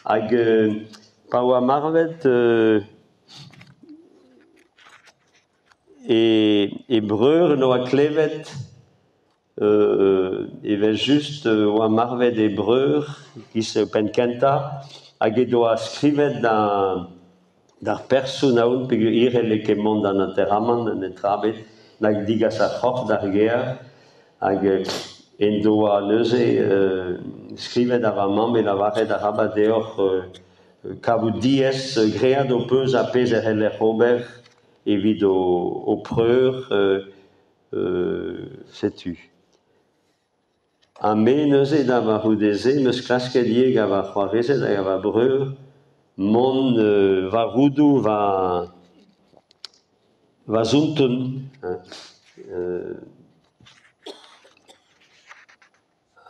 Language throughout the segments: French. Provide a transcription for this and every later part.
hag pa oa marvet e breur no a klevet evel just oa marvet e breur gis pen kenta hag e doa skrivet d'ar persoun aoun pe irel e kemont an enterrament an etrabet nag digas a c'horf d'ar ger hag en doa neuze skrivet ar mamm e lavaret ar rabat deoc'h kavout diez great o peus a pez er heller ober evit o preur setu. Ha me neuze da va roudeze meus klasket ie gav a c'hoarezet hag gav a breur mont va roudou va zunton.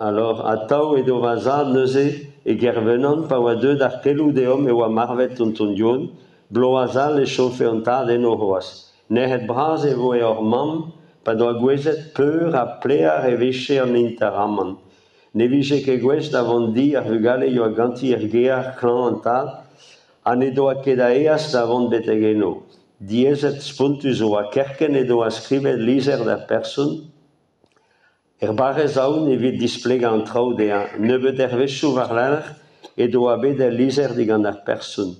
Alors, ataou edo va zad neuze e gervenon pa oa deud ar kelou deom e oa marvet tonton dion, blo a zal e chofe an tad en o c'hoaz. Nec'het braz e vo e ur mamm pa doa gwezet peur a plear e veche an enterrament. Ne vije ket gwez davant di ar vugale yo a ganti er gear klan an tad, ha ne doa ket a eas davant beteg eno. Diezet spontus oa kerken e doa skrivet lizer d'ar person, barrez aoun evit displega an traoù dea, nebeut vechou war l'alc'h e doa bet er lizer digant ar person.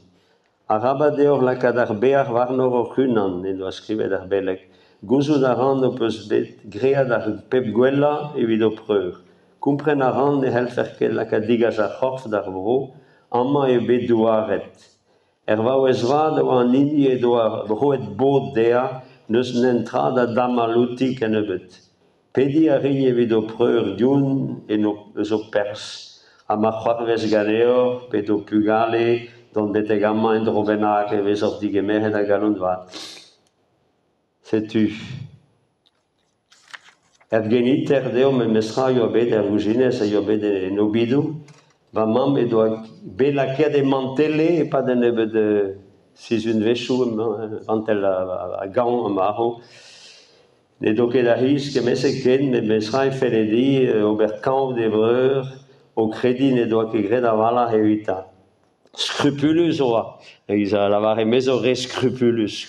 A rabat deoc'h lakad ar bear warnor o c'hunan e doa skrivet ar beleg. Gouzout a ran o peus bet great ar pep gwella evit o preur. Kompren a ran e helfer ket lakad digas ar c'horf d'ar vro, amañ e bet douaret. Vaouez vat oa an hini e doa broet bod dea, neus nentra da dam a loutik en ebeut. Pedi a rin evit o preur dioun eus o pers. Ha ma c'hoarvez ganeoc'h, ped o pugale, don beteg amañ en dro bennak e vez ur digemeret a galon vat. Setu. Geniter deo me mestra yo bet er voujinez a yo bet en obidou, va mamm e doa bet laket e mantele e pa den ebeut sizun vechou antel a gant a maro. Ne do ket a riz ke mes e ken, me mesra e feledi ober kaout de breur, o kredi ne doa ket gret a vala evita. Scrupulus oa. A lavare mez o re scrupulus.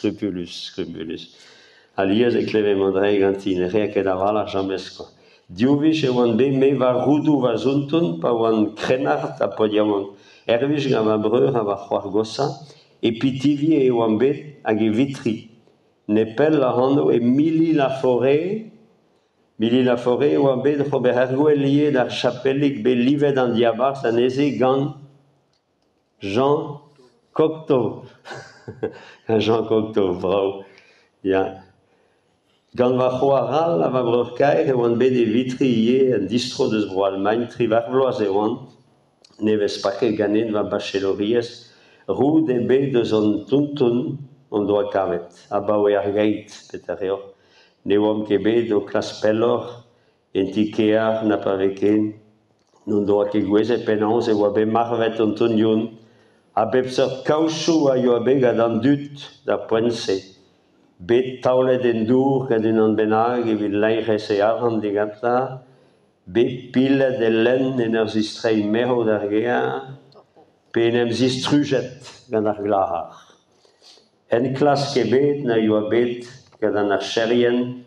Aliez e kleve mandre ganti, ne re ket a vala jamez quoi. Diouvish e oan be me va roudou va zunton, pa oan krenart a podiamon. Ervish gav a breur a va c'hoar gosa, e pitivie e oan bet hag e vitri. Ne pel la rando e Mili la forêt oa bet c'hober ergouel lié d'ar chapellik be livet an diabar sa neze gant Jean Cocteau. Jean Cocteau, bravo. Ya. Gant va c'hoar al a va breur kaer e oan bet e vitri ie an distro deus bro Almagne, tri var vloaz e oan, ne vez pa ket ganet va bacheloriez, roud e bet deus an tonton on doa kavet, a ba oe ar gait, peter eo. Ne oam ket bet o klas pellor, en tikear na pa veken, non doa ket gwezet penaos e oa bet marvet an ton dion, a bep seurt kaousou a yo a bet gant an dut da poense. Bet taolet en dour gant un an bennak evit leirez e arran digant la, bet pilet e lenn en ur zistrei merv d'ar gear, pe en em zistrujet gant ar glahar. En klas ket bet na yo a bet gant an ar cherien,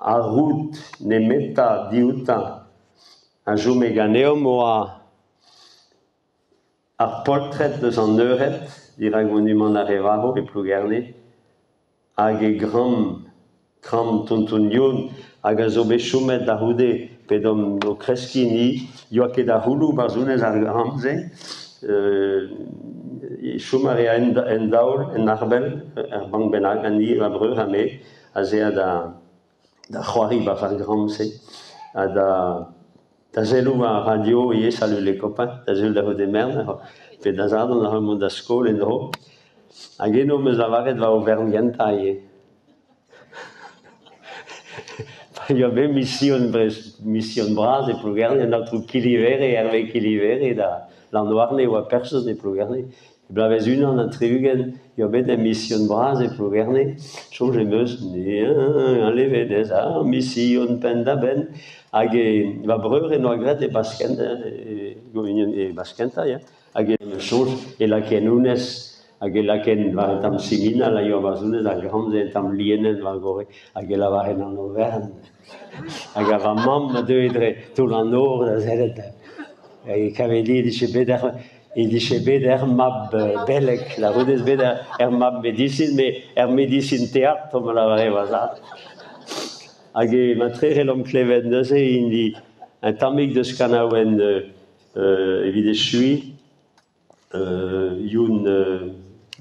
a rout ne meta diouta a jo me ganeom oa ar poltret deus an euret, dirag monument ar evaro e plougerne, hag e gram tonton dion, hag a zo bet chomet da roude, ped o kreskini, yo a ket a houlou barzounez ar gramze, chomar e en daol, en arbel, ar bank bennak, an ni a breur a me, a zea da c'hoari baf ar gramze, a da zelou a radio, salut les copains, da zelou da roude mern, pe da zardon ar mont da skol en dro, hag eno meus lavaret va overn gentañ e. Yo bet mission braz e plougerne, an trou kilivere, herve kilivere, da l'an oarne oa person e plougerne, Blaves une an triugen, il y avait des missions bras et plus gerne, chose meus, enlever a mission pendaben, hag va breur et noigret et basken, et baskenta, ja, hag chose, et la kenunes, hag la ken va tam simina, la yo vazunes, la grande tam lienen va gore, hag la va en Auvergne, hag va mam de edre, tout l'an nord, et qu'avait dit, il dit beder mab belek, la rue des beder mab médecine, mais médecine théâtre, comme la vraie vazat. Age ma très l'homme cleven de ce, il dit un tamik de scanawen, évidemment, chui, yun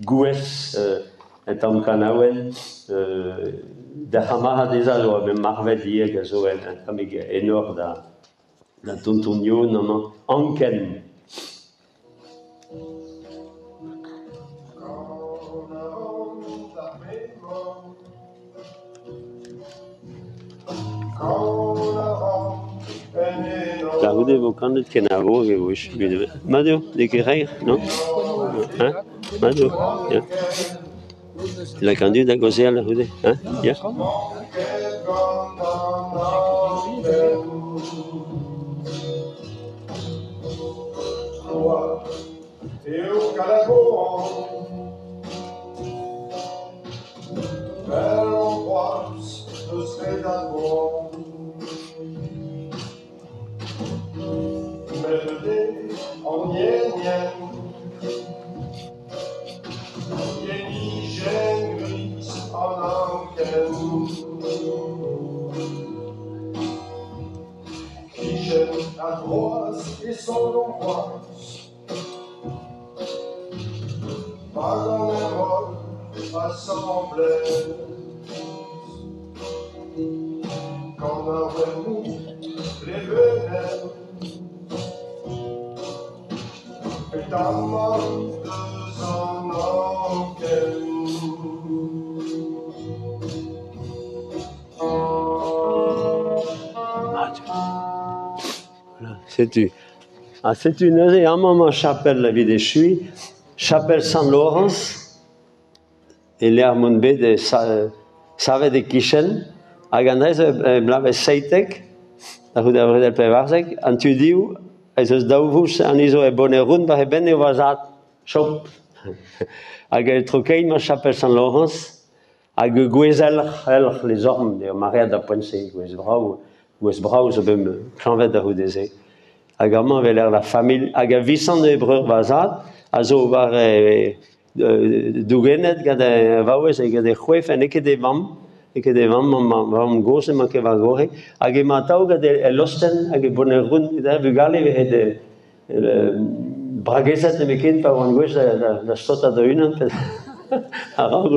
goues, un tam canawen, de hamaha des alo, mais marvel hier, gazo, un tamik énorme da tontonio, non, anken. La rue des Volcans de Kenavo, je vais Mado, de Guerreiro, non? Hein? Mado, yeah. La candidate à causer à la rue, hein? Yeah. Et son angoisse, pas dans les rôles assemblés, quand avons-nous les venelles, et ta main de son enquête. C'est une à un moment chapelle la vie des Chui, chapelle Saint-Laurence, et l'Hermon B de Save de Kishen, à Gandrez, Blave Seitek, la rue d'Avril del Pevarzek, en tu dis, et ce Dauvus, en iso et Bonnerun, va ben et Vazat, Chop, à Geltrokein, ma chapelle Saint-Laurence, à Guezel, les ormes, de Maria da Ponce, Guesbrau, je vais me chanver de rue des Ais. Agamma avait l'air la famille, aga Vicent de Hébreu Vazat, azo var dugenet, gade vaues, et gade chouef, et que des vam, vam gose, ma que va gore, aga matau, gade losten, aga bonnerun, vugale, et de brageset de mekin, par un gauche, la stota de une, alors,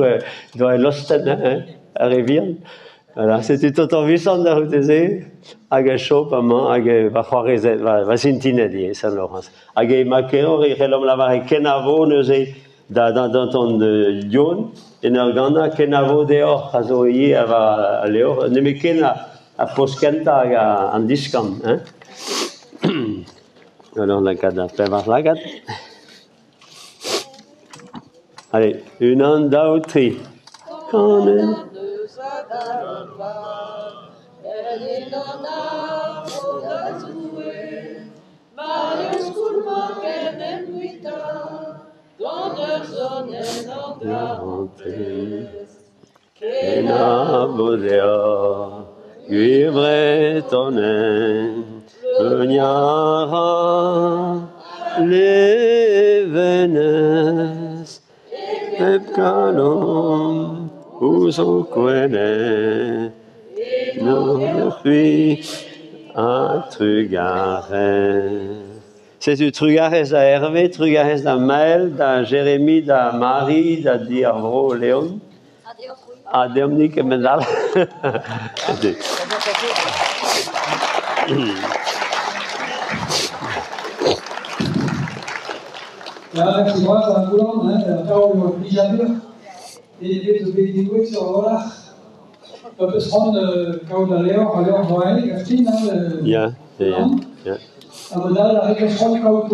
doit losten, à Rivière. Voilà, c'était tout en Vicent de Routezé, aga chaud, maman, aga va croiser, va s'intiner, Saint-Laurence. Aga maquero, et l'homme l'avare kenavo, neuse, dans ton lion, et n'argana kenavo dehors, azoï, ava léor, ne me kena, à poskenta, en discam, hein. Alors, la gada, prévoir la gada. Allez, une andautri. Quand même. C'est du Trugares à Hervé, Trugares à Maël, à Jérémie, à Marie, à Diavro, Léon, à Dominique Mendal. Ja, ik was aan het doen, dat gaan we niet hebben. Die heeft een beetje goed zo hoor. Dat is gewoon de koude leeuw, alleen voor eigenlijk, heeft 10 aan. Ja. Maar daar heb ik gewoon koud,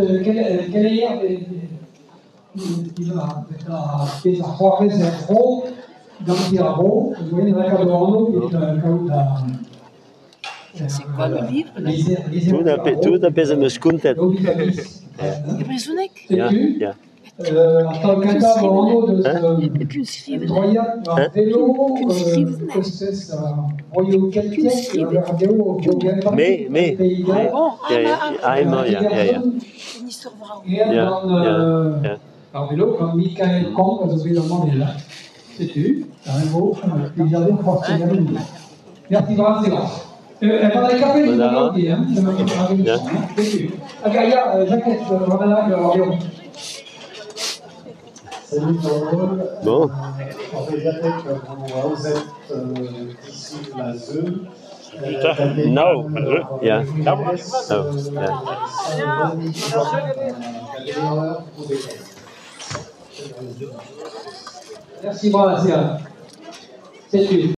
Pesa Juárez et Pro, Gampiaro, vous voyez, Ricardo Arnaud, qui est un caoutard. C'est quoi le livre là? Tudo a pesa meus kuntet. Je ben zonek. Ja, ja. Asta cantava Arnaud de Et puis skriven. Troia, Velo, Costes, Royo Keltiek, Radio, Geogan, Me. Bon, Einmal, ja. une histoire vraie. Et dans par vélo, comme Michael Combe, vous avez demandé là. Sais-tu, t'as un mot, puis il y a des forcément. Merci, bravo. Elle va récapituler le monde, hein. Je vais préparer le son. Sais-tu. Agaya, Jacques, voilà le radio. Salut tout le monde. Bon. En Pédiathèque, vous êtes ici la ZEU. Nou, ja. Merci, bravo. C'est tu.